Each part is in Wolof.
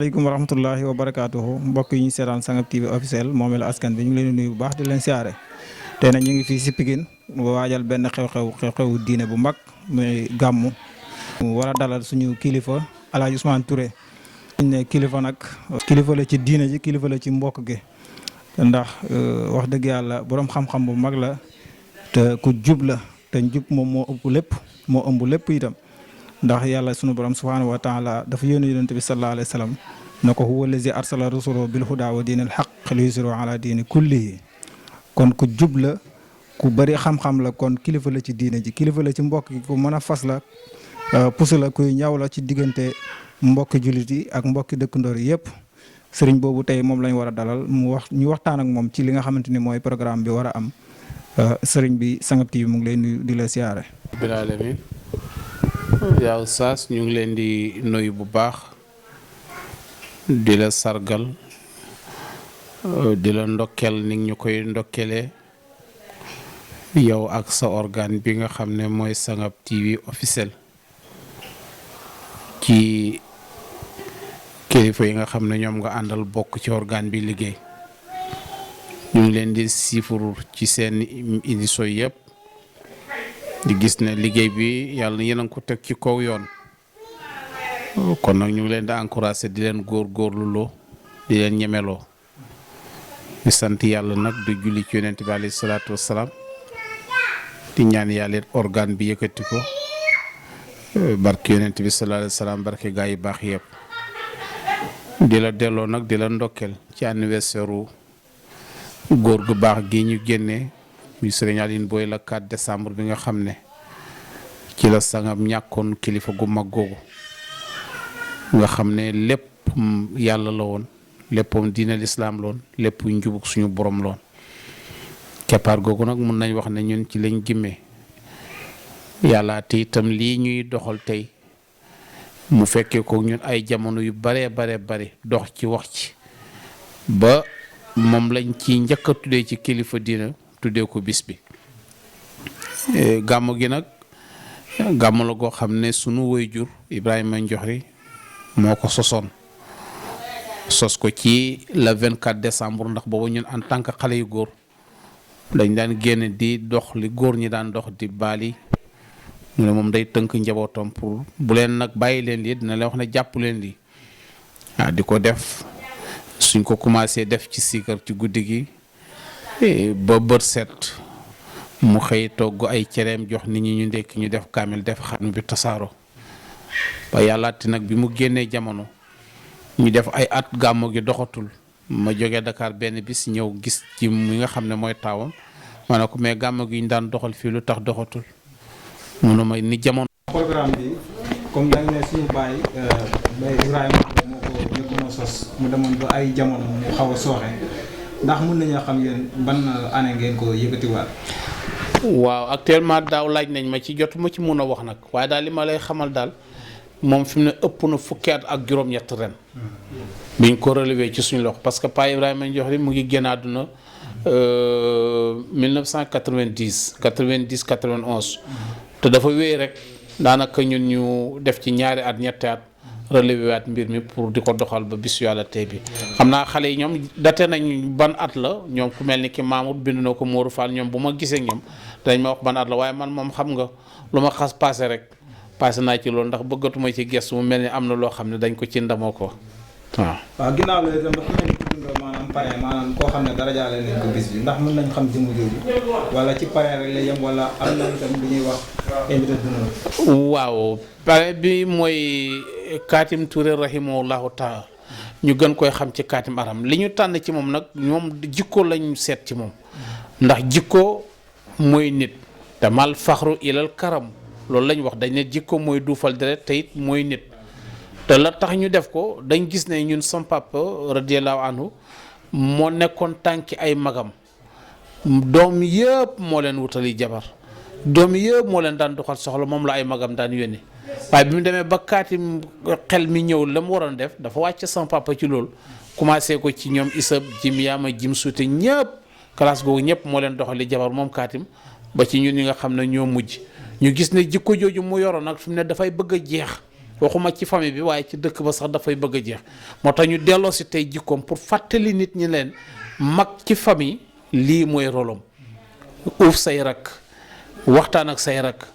Assalamualaikum warahmatullahi wabarakatuh mbokk yi ñu sétane Sanghap TV officiel momel askan bi ñu ngi leen di nuyu bu baax di leen siyaare tey nag ñu ngi fii si Pikine waajal benn xew-xew diine bu mag muy gàmmu mu war a dalal suñu kilifa Alaaji Ousmane Touré. ñu ne kilifa nag kilifa la ci diine ji kilifa la ci mbokk gi ndax wax dëgg yàlla borom xam-xam bu mag la te ku jub la te njub moom moo ëpp lépp moo ëmb lépp itam. ndax yàlla sunu borom subhanahu wa taala dafa yónni yonent bi sallallahu alayhi wa sallam na ko huwa allazi arsala rasulahu bil huda wa diinil haqq li yuzhirahu ala diini kullihi kon ku jub la ku bëri xam-xam la kon kilifa la ci diine ji kilifa la ci mbokk gi ku mën a fas la pusu la kuy ñaw la ci diggante mbokki jullit yi ak mbokki dëkkandoor yi yëpp sëriñ boobu tey moom lañ war a dalal ñu waxtaan ak moom ci li nga xamante ni mooy programme bi war a am sëriñ bi Sanghap TV mu ngi lay nuyu di la siyaare. yaa Oustaz ñu ngi leen di nuyu bu baax di la sargal di la ndokkel ni ñu koy ndokkelee yow ak sa organe bi nga xam ne mooy Sanghap TV officiel ci kilifa yi nga xam ne ñoom nga àndal bokk ci organe bi liggéey ñu ngi leen di siifur ci seen émission yëpp. di gis ne liggéey bi yàlla yéen a ko teg ci kaw yoon kon nag ñu ngi leen di encouragé di leen góorgóorluloo di leen ñemeloo di sant yàlla nag di julli ci yonent bi alayhi salaatu wassalaam di ñaan yàlla organe bi yëkkati ko barke yonent bi sallallahu alayhi wasallam barke gaa yi baax yëpp di la delloo nag di la ndokkel ci anniversaire góor gu baax gi ñu génnee muy Sëriñ Aline Boy la 4 décembre bi nga xam ne ci la Sanghap ñàkkoon kilifa gu mag googu nga xam ne lépp yàlla la woon léppam diine lislaam la woon lépp njubug suñu borom la woon keppaar googu nag mun nañ wax ne ñun ci lañ gimmee yàlla te itam lii ñuy doxal tey mu fekkee ko ñun ay jamono yu bare dox ci wax ci ba moom lañ ci njëkk a tuddee ci kilifa diina tuddee ko bis bi gàmmu gi nag gàmmu la goo xam ne sunu waajur Ibrahima Njoxri moo ko sosoon sos ko ci le 24 décembre ndax boobu ñun en tant que xale yu góor dañ daan génn di dox li góor ñi daan dox di baali mu ne moom day tënk njabootam pour bu leen nag bàyyi leen lii dina leen wax ne jàpp leen lii waaw di ko def suñ ko commencé def ci siikar ci guddi gi ba bët set mu xëy togg ay cereem jox nit ñi ñu ndekki ñu def kaamil def xam bi tasaaro ba yàllaati nag bi mu génnee jamono ñu def ay at gàmmu gi doxatul ma jógee Dakar benn bis ñëw gis ci mi nga xam ne mooy taawam ma ne ko mais gàmmu gi ñu daan doxal fii lu tax doxatul munu ma ni jamono. programme bi comme yaa ngi ne suñu baay Ibrahima moo ko njëkkoon a sos mu demoon ba ay jamono mu xaw a sooxe. ndax mën nañoo xam yéen ban année ngeen ko yëkkatiwaat. waaw actuellement daaw laaj nañ ma ci jotuma ci mun a wax nag waaye daal li ma lay xamal daal moom fi mu ne ëpp na fukki at ak juróom-ñett ren. biñ ko relevé ci suñu loxo parce que Paa Ibrahima Ndiokhi mu ngi génn àdduna 1990 90 91. te dafa wéy rek daanaka ñun ñu def ci ñaari at ñetti at. relevé waat mbir mi pour di ko doxal ba bisu yàlla tey bi xam naa xale yi ñoom date nañ ban at la ñoom ku mel ni ki Mamour bind na ko Mourou Fall ñoom bu ma gisee ñoom dañ ma wax ban at la waaye man moom xam nga lu ma xas passé rek passé naa ci loolu ndax bëggatuma ci gestu mu mel ni am na loo xam ne dañ ko ci ndamoo ko waaw. waaw ginnaaw loolu itam dafa mel ni tudd nga maanaam pare maanaam koo xam ne dara jaale nañ ko bis bi ndax mën nañ xam jëmm jooju wala ci pare rek la yem wala am na itam lu ñuy wax invité d'honneur. waaw pare bi mooy. Kaatim Touré rahimahullahu taala ñu gën koy xam ci Kaatim Aram li ñu tànn ci moom nag ñoom jikko lañu seet ci moom ndax jikko mooy nit te mal faxru ilal karam loolu lañ wax dañ ne jikko mooy duufal deret te it mooy nit te la tax ñu def ko dañ gis ne ñun sam papa radiyallahu anhu moo nekkoon tànki ay magam doom yëpp moo leen wutali jabar doom yëpp moo leen daan doxal soxla moom la ay magam daan yónni waaye bi mu demee ba Kaatim xel mi ñëw la mu waroon def dafa wàcc sama papa ci loolu commencé ko ci ñoom Isab jim yaama jim suute ñëpp classe googu ñëpp moo leen doxali jabar moom Kaatim ba ci ñun ñi nga xam ne ñoo mujj ñu gis ne jikko jooju mu yoroon nag fi mu ne dafay bëgg a jeex waxuma ci famille bi waaye ci dëkk ba sax dafay bëgg a jeex moo tax ñu delloo si tey jikkoom pour fàttali nit ñi leen mag ci famille lii mooy rolom uuf say rak waxtaan ak say rak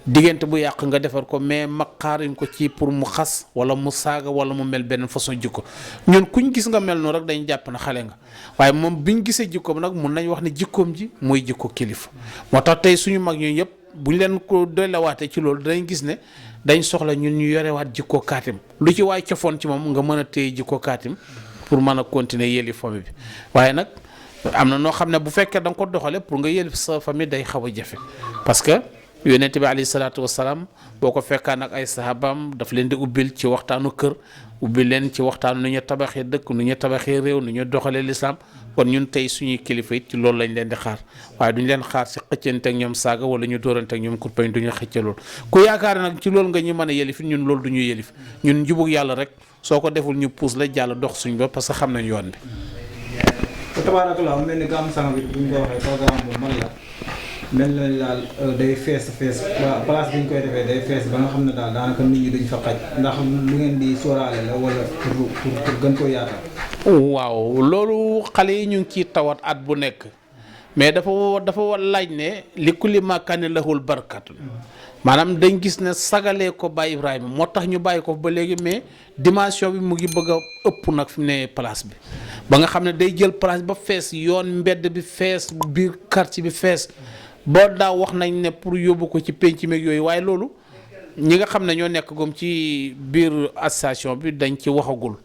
diggante bu yàq nga defar ko mais mag xaaruñ ko ci pour mu xas wala mu saaga wala mu mel benn façon jikko ñun kuñ gis nga mel noonu rek dañ jàpp na xale nga waaye moom biñ gisee jikkoom nag mun nañ wax ne jikkoom ji mooy jikko kilifa moo tax tey suñu mag ñooñu yëpp buñ leen ko doylewaatee ci loolu danañ gis ne dañ soxla ñun ñu yorewaat jikko kaatim lu ci waay cofoon ci moom nga mën a téye jikko kaatim pour mën a continuer yëli famille bi waaye nag am na noo xam ne bu fekkee da nga ko doxale pour nga yëli sa famille day xaw a jafe parce que yonent bi alayhi salaatu wasalaam boo ko fekkaan ak ay sahabam daf leen di ubbil ci waxtaanu kër ubbil leen ci waxtaanu nu ñu tabaxee dëkk nu ñu tabaxee réew nu ñu doxalee lislaam kon ñun tey suñuy kilifa it ci loolu lañ leen di xaar waaye duñ leen xaar si xëccante ak ñoom saaga wala ñu dóorante ak ñoom kurpañ duñu xëcca loolu ku yaakaar nag ci loolu nga ñu mën a yëlif ñun loolu du ñu yëlif ñun njubug yàlla rek soo ko deful ñu puus la jàll dox suñ ba parce que xam nañ yoon bi. tabaarakallaa mel ni Gamou Sanghap bi bu ñu ko waxee programme bu mag la mel na daal day fees place bi ñu koy defee day fees ba nga xam ne daal daanaka nit ñi duñ fa xaj ndax lu ngeen di sóoraale la wala pour gën ko yaatal. waaw loolu xale yi ñu ngi ciy tawat at bu nekk mais dafa war laaj ne li kulli makkaane lahul barakatu maanaam dañ gis ne sagalee ko Baye Ibrahima moo tax ñu bàyyi ko ba léegi mais dimension bi mu ngi bëgg a ëpp nag fi mu ne place bi ba nga xam ne day jël place ba fees yoon mbedd bi fees biir quartier bi fees boo daaw wax nañ ne pour yóbbu ko ci penc meeg yooyu waaye loolu ñi nga xam ne ñoo nekk gom ci biir association bi dañ ci waxagul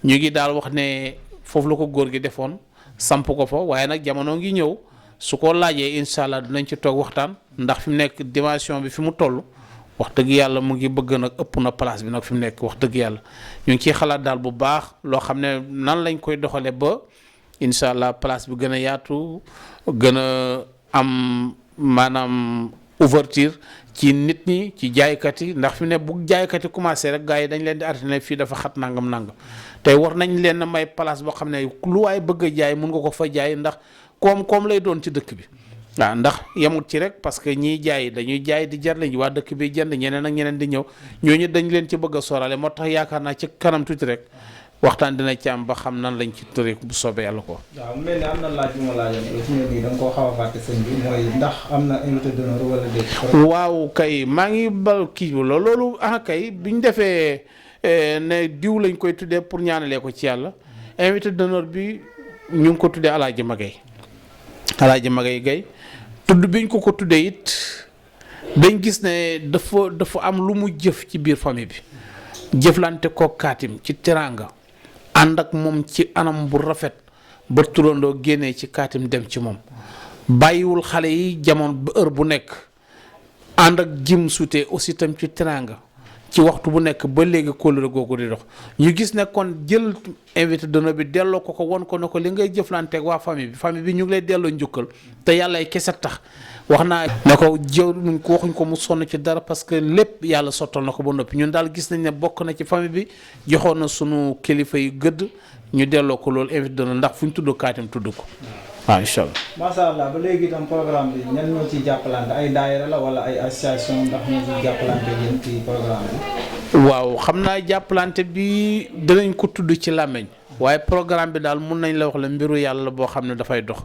ñu ngi daal wax ne foofu la ko góor gi defoon samp ko fa waaye nag jamono ngi ñëw su ko laajee incha allah dinañ ci toog waxtaan ndax fi mu nekk dimension bi fi mu toll wax dëgg yàlla mu ngi bëgg nag ëpp na place bi nag fi mu nekk wax dëgg yàlla ñu ngi ciy xalaat daal bu baax loo xam ne nan lañ koy doxalee ba incha allah place bi gën a yaatu gën a am maanaam ouverture ci nit ñi ci jaaykat yi ndax fi ne bu jaaykat yi commencé rek gars yi dañ leen di arrêté ne fii dafa xat nangam tey war nañ leen a may place boo xam ne lu waay bëgg a jaay mun nga ko fa jaay ndax koom lay doon ci dëkk bi waaw ndax yemut ci rek parce que ñiy jaay dañuy jaay di jar lañ waa dëkk bi jënd ñeneen ak ñeneen di ñëw ñooñu dañ leen ci bëgg a sorale moo tax yaakaar naa ci kanam tuuti rek waxtaan dina ci am ba xam nan lañ ci tëri bu soobee yàlla ko. waaw mel ni am na laaj bu ma laajoon ci ne nii da nga koo xaw a fàtte sëñ bi mooy ndax am na invité d'honneur wala déet. waaw kay maa ngi bal kii bi loolu kay bi ñu defee ne diw lañ koy tuddee pour ñaanalee ko ci yàlla invité d'honneur bi ñu ngi ko tuddee Alaaji Magay Gay tudd biñ ko tuddee it dañ gis ne dafa am lu mu jëf ci biir famille bi jëflante ko kaatim ci teraanga ànd ak moom ci anam bu rafet ba turandoo génnee ci kaatim dem ci moom bàyyiwul xale yi jamono ba heure bu nekk ànd ak jim sutee aussi tam ci teraanga ci waxtu bu nekk ba léegi kóllëre googu di dox ñu gis ne kon jël invité d'honneur bi delloo ko won ko ne ko li ngay jëflanteeg waa famille bi ñu ngi lay delloo njukkal te yàlla ay kese tax wax naa ne ko jëw nuñ ko waxuñ ko mu sonn ci dara parce que lépp yàlla sottal na ko ba noppi ñun daal gis nañ ne bokk na ci famille bi joxoon na sunu kilifa yi gëdd ñu delloo ko loolu invité d'honneur ndax fu ñu tudd kaatim tudd ko waaw incha allah. macha allah ba léegi itam programme bi ñan ñoo ciy jàppalante ay daayira la wala ay association ndax ñoo ciy jàppalante yéen ci programme bi. waaw xam naa jàppalante bi dinañ ko tudd ci làmmeñ waaye programme bi daal mun nañ la wax la mbiru yàlla boo xam ne dafay dox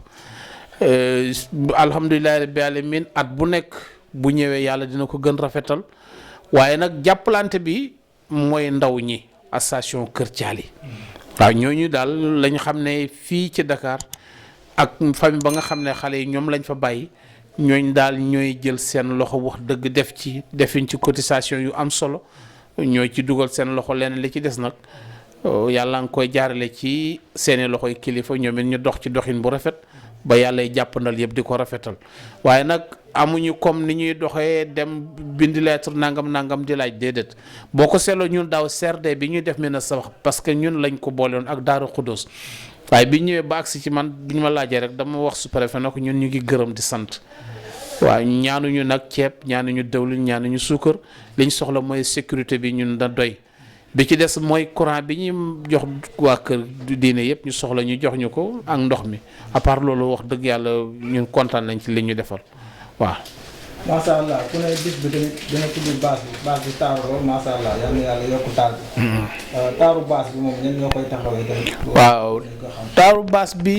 alhamdulilahi rabbi alamin at bu nekk bu ñëwee yàlla dina ko gën rafetal waaye nag jàppalante bi mooy ndaw ñi association Kër Thiali waaw ñooñu daal lañ xam ne fii ci Dakar ak famille ba nga xam ne xale yi ñoom lañ fa bàyyi ñooñ daal ñooy jël seen loxo wax dëgg defiñ ci cotisation yu am solo ñooy ci dugal seen loxo leneen li ci des nag yàlla nga koy jaarale ci seeni loxoy kilifa ñoom it ñu dox ci doxin bu rafet ba yàlla jàppandal yëpp di ko rafetal waaye nag amuñu comme ni ñuy doxee dem bind lettre nangam di laaj déedéet boo ko seetloo ñun daaw CRD bi ñuy def na sa wax parce que ñun lañ ko boolewoon ak Daaru Xuddoos waaye bi ñëwee ba agsi ci man bi ñu ma laajee rek dama wax sous-préfet na ko ñun ñu ngi gërëm di sant waaw ñaanuñu nag ceeb ñaanuñu dëwlin ñaanuñu suukar liñ soxla mooy sécurité bi ñun da doy bi ci des mooy courant bi ñuy jox waa kër diine yëpp ñu soxla ñu jox ñu ko ak ndox mi à part loolu wax dëgg yàlla ñun kontaan nañ ci li ñu defal waaw. macha allah ku ne bis bi tamit dina tudd baas bi taaru lool macha allah yal na yàlla yokk taal bi. taaru baas bi moom ñenn ñoo koy taxawee tamit. waaw taaru baas bi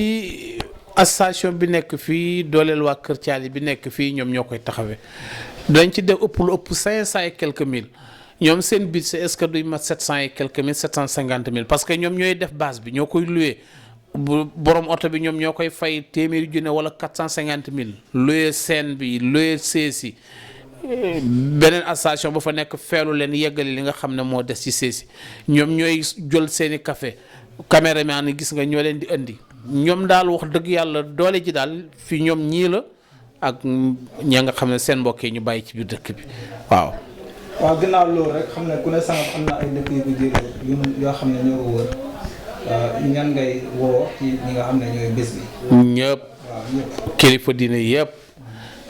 association bi nekk fii dooleel waa Kër Thiali bi nekk fii ñoom ñoo koy taxawee dañ ci def ëpp lu ëpp 500 et quelques mille ñoom seen budget est-ce que duy mat 700 et quelques mille 750 000 parce que ñoom ñooy def baas bi ñoo koy loué. bu borom oto bi ñoom ñoo koy fay téeméeri junne wala 450 000 loué scène bi loué seesi beneen association ba fa nekk feelu leen yeggali li nga xam ne moo des ci seesi ñoom ñooy jël seeni café caméraman yi gis nga ñoo leen di indi ñoom daal wax dëgg yàlla doole ji daal fi ñoom ñii la ak ña nga xam ne seen mbokk yi ñu bàyyi ci biir dëkk bi waaw. waaw ginnaaw loolu rek xam ne ku ne Sanghap am na ay dëkk yu ko jege yoo xam ne ñoo ko wër. ñan ngay woo ci ñi nga xam ne ñooy bés bi. ñëpp kilifa diine yëpp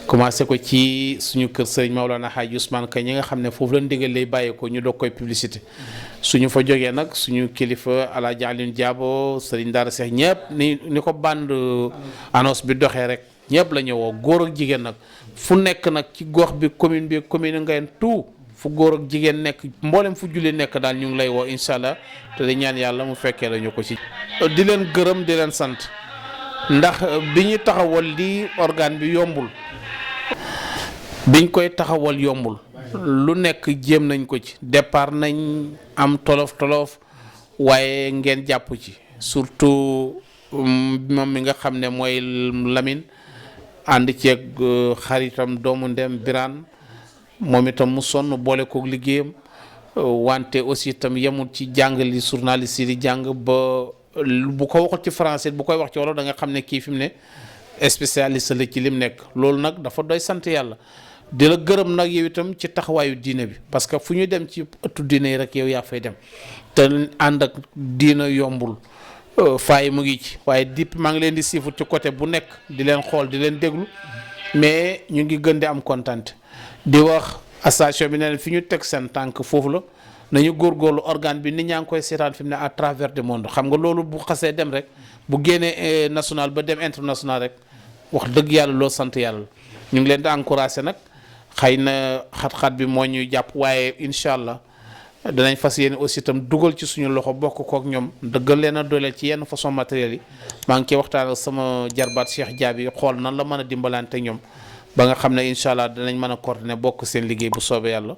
commencé ko ci suñu kër sëriñ Maolana Hadji Ousmane Ka ñi nga xam ne foofu la ndigal lay bàyyeekoo ñu doog koy publicité suñu fa jógee nag suñu kilifa Alaaji Alioune Diabo sëriñ Daara Seex ñëpp ni ko bande annonce bi doxee rek ñëpp la ñu woo góor ak jigéen nag fu nekk nag ci gox bi commune Ngayeen tout. fu góor ak jigéen nekk mboolem fu julli nekk daal ñu ngi lay woo incha allah te di ñaan yàlla mu fekkee la ñu ko ci. di leen gërëm di leen sant ndax bi ñu taxawal lii organe bi yombul biñ koy taxawal yombul lu nekk jéem nañ ko ci départ nañ am tolof waaye ngeen jàpp ci surtout moom mi nga xam ne mooy Lamine ànd ceeg xaritam doomu ndem Birane. moom itam mu sonn boole kook liggéeyam wante aussi itam yemul ci jàng li journaliste yi di jàng ba bu ko waxul ci français bu koy wax ci wolof da nga xam ne kii fi mu ne spécialiste la ci lim nekk loolu nag dafa doy sant yàlla di la gërëm nag yow itam ci taxawaayu diine bi parce que fu ñu dem ci ëttu diine yi rek yow yaa fay dem te ànd ak diina yombul faay mu ngi ci waaye dipp maa ngi leen di siifut ci côté bu nekk di leen xool di leen déglu mais ñu ngi gën di am kontaan. di wax association bi ne fi ñu teg seen tànk foofu la nañu góorgóorlu organe bi nit ñaa ngi koy seetaan fi mu ne à travers le monde xam nga loolu bu xasee dem rek bu génnee national ba dem international rek wax dëgg yàlla loo sant yàlla ñu ngi leen di encouragé nag xëy na xat-xat bi moo ñuy jàpp waaye incha allah danañ fas yéene aussi itam dugal ci suñu loxo bokk kook ñoom dëggal leen a dooleel ci yenn façon matériel yi maa ngi ciy waxtaan ak sama jarbaat Cheikh Diaby xool nan la mën a dimbalante ñoom. ba nga xam ne incha allah dinañ mën a coordonné bokk seen liggéey bu soobee yàlla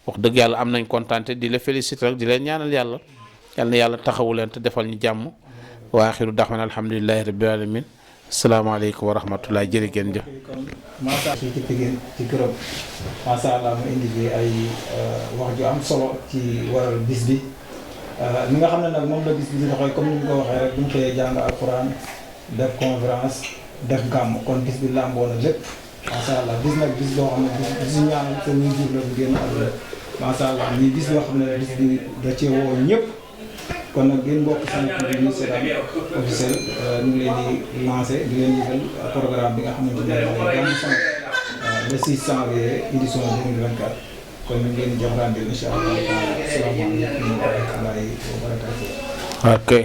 wax dëgg yàlla am nañ kontaante di la féliciter rek di leen ñaanal yàlla yal na yàlla taxawu leen te defal ñu jàmm wa axiru daxwana alhamdulillahi rabbil alamin asalaamaaleykum wa rahmatullah jërë ngeen jëf. kon macha allah ci Pikine ci këram macha allah mu indi fi ay wax ju am solo ci waral bis bi ni nga xam ne nag moom la bis bi di doxee comme ni ñu ko waxee rek bu ñu xëyee jàng alquran def conférence def gàmm kon bis bi làmboo na lépp. macha allah bis nag bis boo xam ne bisu ñaanal te muy jur la bu génn àdduna macha allah ñii bis boo xam ne bis bi da cee woo ñëpp kon nag ngeen bokk seen produit seetaan officiel ñu ngi leen di lancé di leen yëgal programme bi nga xamante ne mooy Gamou Sanghap le 6 janvier édition 2024 kon ñu ngi leen di jox rendez-vous incha allah. asalaamaaleykum wa rahmatullahi wa barakatuh. ok.